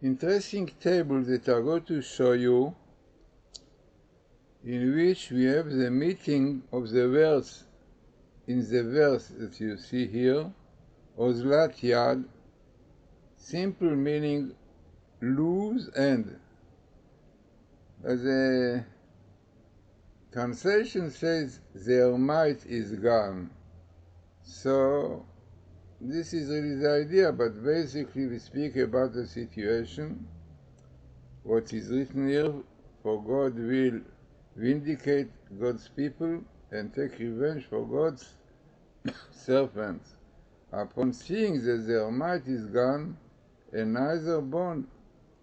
interesting table that I'm going to show you, in which we have the meeting of the verse in the verse that you see here, Ozlat Yad, simple meaning loose end. The translation says their might is gone. So this is really the idea, but basically we speak about the situation. What is written here, for God will vindicate God's people and take revenge for God's servants, upon seeing that their might is gone, and neither bond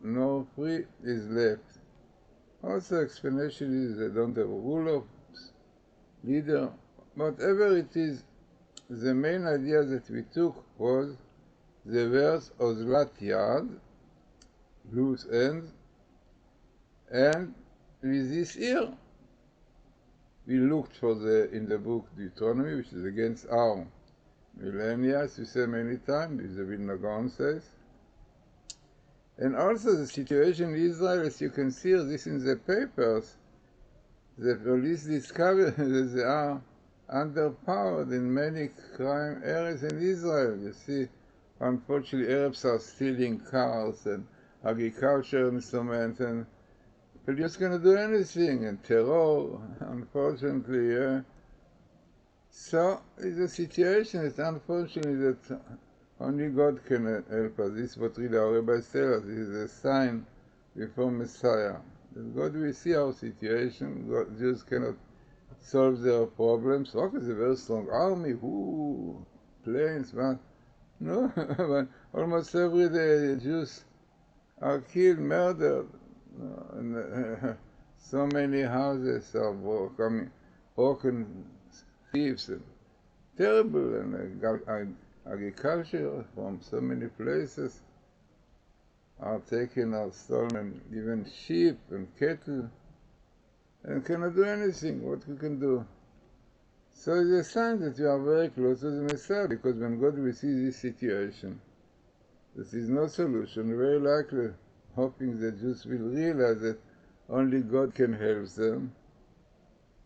nor free is left. Also explanation is they don't have a ruler, leader, whatever it is. The main idea that we took was the verse Ozlat Yad, loose ends, and with this here, we looked for in the book Deuteronomy, which is against our millennia, as we say many times, as the Vilna Gaon says. And also the situation in Israel, as you can see this in the papers, the police discovered that they are underpowered in many crime areas in Israel. You see, unfortunately, Arabs are stealing cars and agriculture instruments, and police cannot do anything, and terror, unfortunately. So it's a situation that unfortunately that only God can help us. This is what really our rabbis tell us. This is a sign before Messiah. That God will see our situation. God, Jews cannot solve their problems. Okay, it's a very strong army, planes, but no, but almost every day Jews are killed, murdered, and so many houses are broken, thieves, and terrible, and agriculture from so many places are taken, are stolen, even sheep and cattle, and cannot do anything. What we can do? So it's a sign that we are very close to the Messiah, because when God will see this situation, this is no solution, very likely hoping that Jews will realize that only God can help them,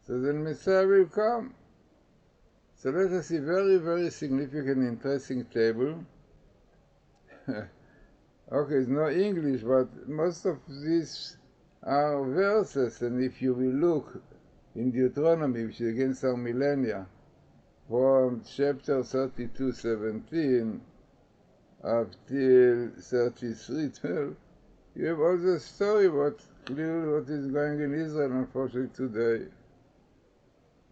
so then Messiah will come. So let us see very, very significant, interesting table. Okay, it's no English, but most of these are verses, and if you will look in Deuteronomy, which is against our millennia, from chapter 32:17 up till 33:12, you have all the story about clearly what is going in Israel, unfortunately, today.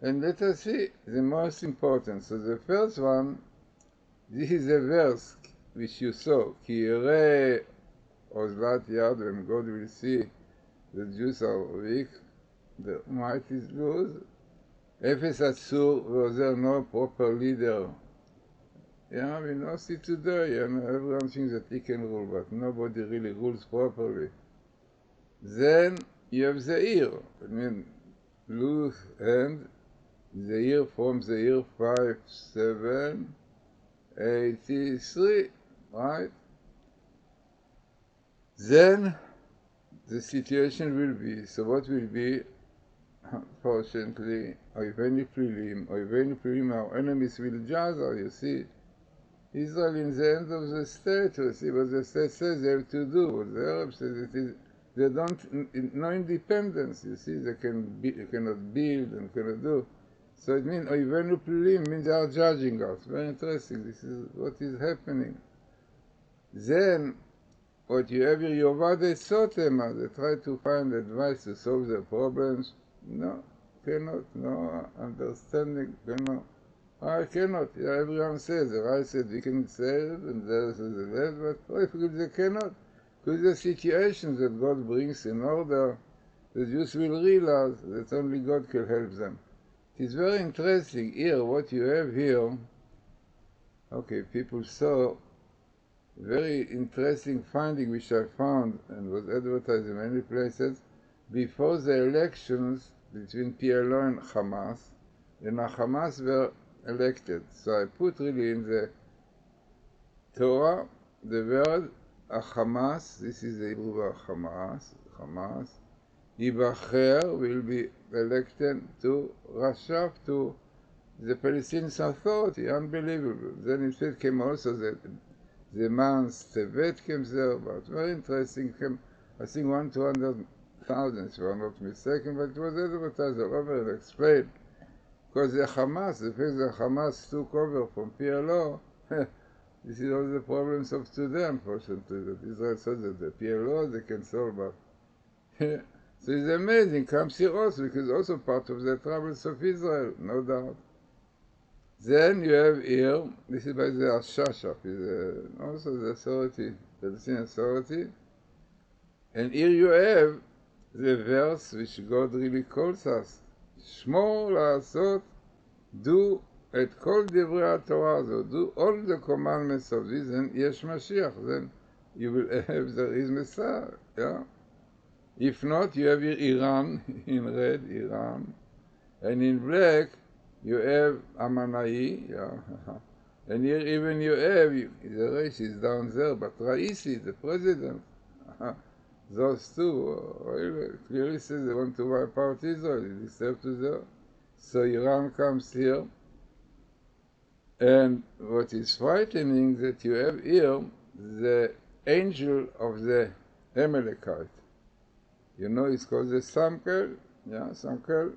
And let us see the most important. So the first one, this is a verse which you saw, Ki yireh ozlat yad, when God will see the Jews are weak, the might is loose. Efes atzur, was there no proper leader? Yeah, we know see today, and everyone thinks that he can rule, but nobody really rules properly. Then you have the ear, I mean, loose hand, the year from the year 5783, right? Then the situation will be, so what will be, unfortunately, Oiveni Prilim, our enemies will judge us, you see. Israel in the end of the state, you see what the state says they have to do, what the Arabs say it is, they don't, no independence, you see, they cannot build and cannot do. So it means, Oivenu Prilim means they are judging us. Very interesting, this is what is happening. Then, what you have here, Yovade Sotema, they try to find advice to solve their problems. No, cannot, no understanding, cannot. I cannot, yeah, everyone says, the right said we can save, and the other says the left, but if they cannot, because the situations that God brings in order, the Jews will realize that only God can help them. It is very interesting here, what you have here. Okay, people saw very interesting finding which I found and was advertised in many places before the elections between PLO and Hamas. Then Hamas were elected. So I put really in the Torah the word Hamas, this is the Hebrew word Hamas, Yibacher will be elected to Rashaf, to the Palestinian Authority. Unbelievable. Then it came also the man's Tevet came there, but very interesting. Came, I think 200,000, if I'm not mistaken, but it was advertised all over and explained. Because the Hamas, the fact that Hamas took over from PLO, this is all the problems of today, unfortunately, that Israel says that the PLO, they can solve it. So it's amazing, comes here also, because also part of the troubles of Israel, no doubt. Then you have here, this is by the Ashashaf, also the authority, the Palestinian Authority, and here you have the verse which God really calls us, Shmor la'asot, do את כל דברי התורה הזאת, do all the commandments of this, and yesh Mashiach, then you will have, there is Messiah, yeah? If not, you have here Iran, in red, Iran, and in black, you have Amanai, yeah? And here even you have, the race is down there, but Raisi, the president, those two, clearly says they want to wipe out Israel, it's up to them. So Iran comes here, and what is frightening that you have here the angel of the Amalekite. You know, it's called the Samkel, yeah, Samkel.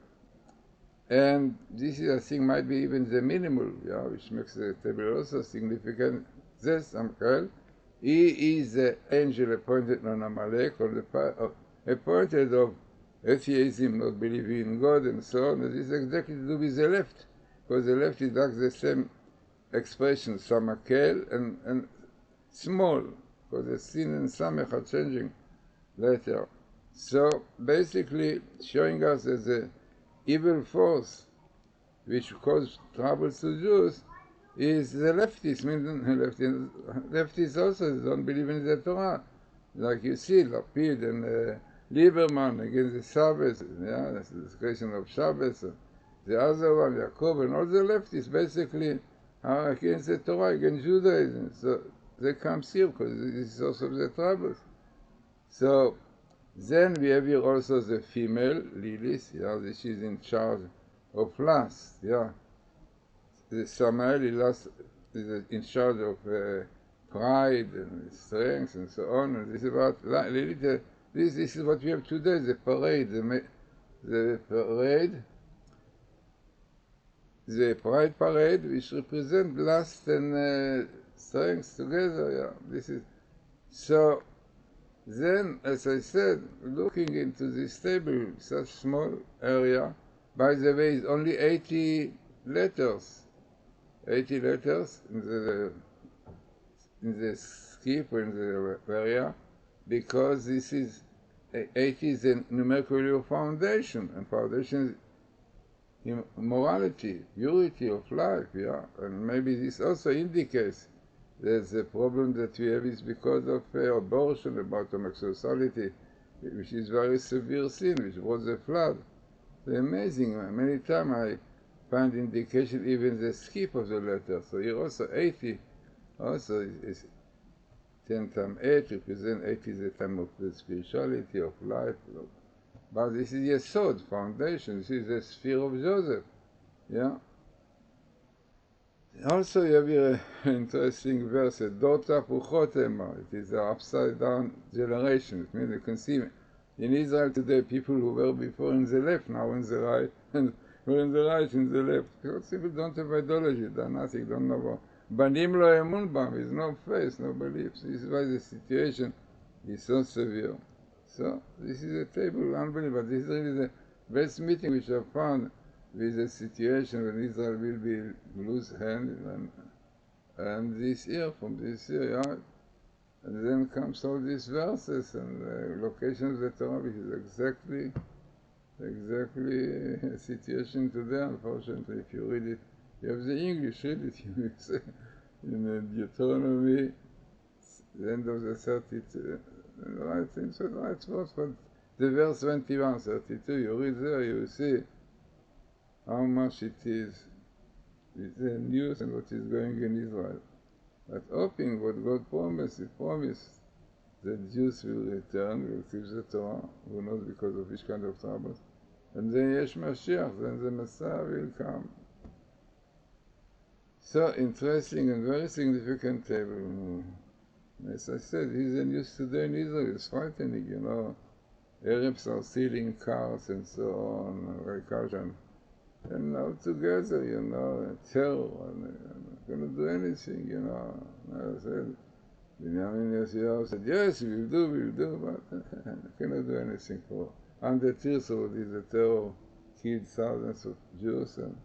And this is, I think, might be even the minimal, yeah, which makes the table also significant. The Samkel, he is the angel appointed on Amalek, or the appointed of atheism, not believing in God, and so on. And this is exactly to do with the left, because the left is like the same expression, Samakel, and small, because the sin and Samech are changing later. So basically showing us that the evil force which caused troubles to Jews is the leftists. Leftists also don't believe in the Torah. Like you see, Lapid and Lieberman against the Sabbath, yeah, that's the discussion of Shabbos. The other one, Yaakov, and all the leftists basically are against the Torah, against Judaism. So they come here because this is also the troubles. So then we have here also the female, Lilith, yeah, she is in charge of lust, yeah. The Samael is in charge of pride and strength and so on. And this is about Lilith. This is what we have today, the parade, the parade, the pride parade, which represent lust and strength together, yeah. This is so. Then, as I said, looking into this table, such small area, by the way, it's only 80 letters. 80 letters in the skip or in the area, because this is 80 is a numerical foundation, and foundation is morality, purity of life, yeah. And maybe this also indicates that the problem that we have is because of abortion, about homosexuality, which is very severe sin, which was a flood. It's amazing. Many times I find indication even the skip of the letter. So here also 80, also is 10 times 8, represent 80 is the time of the spirituality, of life. But this is a sword, foundation, this is the sphere of Joseph, yeah. Also, you have here an interesting verse, Dota Puchotema. It is an upside down generation. It means you can see in Israel today people who were before in the left, now in the right, and were in the right, in the left. Because people don't have ideology, they're nothing, don't know about. Banim lo emun bam, is no faith, no beliefs. This is why the situation is so severe. So, this is a table, unbelievable. This is really the best meeting which I found with a situation when Israel will be lose hand, and this year, from this year, yeah, and then comes all these verses and locations of the Torah, which is exactly a situation today, unfortunately. If you read it, you have the English, read it, you will say, in Deuteronomy, the end of the 32, right, so right verse, but the verse 21, 32, you read there, you will see how much it is with the news and what is going in Israel. But hoping what God promised, He promised the Jews will return, will teach the Torah, who knows because of which kind of troubles. And then Yesh Mashiach, then the Messiah will come. So interesting and very significant table. As I said, he's in use today in Israel. It's frightening, you know. Arabs are stealing cars and so on, agriculture. And now together, you know, terror, and not going to do anything, you know. I said, Binyamin Yoshiyahu said, yes, we'll do, but cannot do anything for. Under Tirso, the terror killed thousands of Jews, and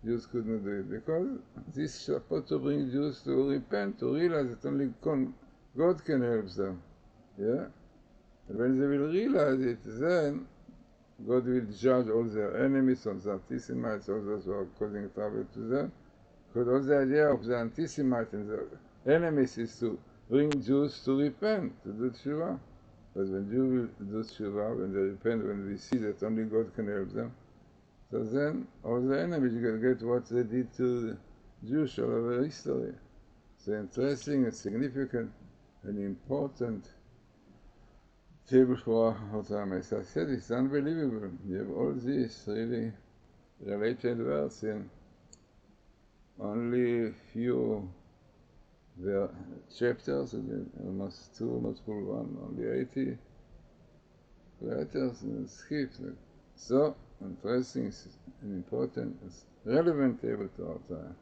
Jews could not do it, because this is supposed to bring Jews to repent, to realize that only God can help them. Yeah? And when they will realize it, then God will judge all their enemies, all the anti-Semites, all those who are causing trouble to them. Because all the idea of the anti-Semites and the enemies is to bring Jews to repent, to do tshuva. But when Jews will do tshuva, when they repent, when we see that only God can help them, so then all the enemies get what they did to the Jews all over history. So interesting and significant and important table for our time. As I said, it's unbelievable. You have all this really related words in only few chapters, almost two, almost full one, only 80 letters and skips. So interesting and important, relevant table to our time.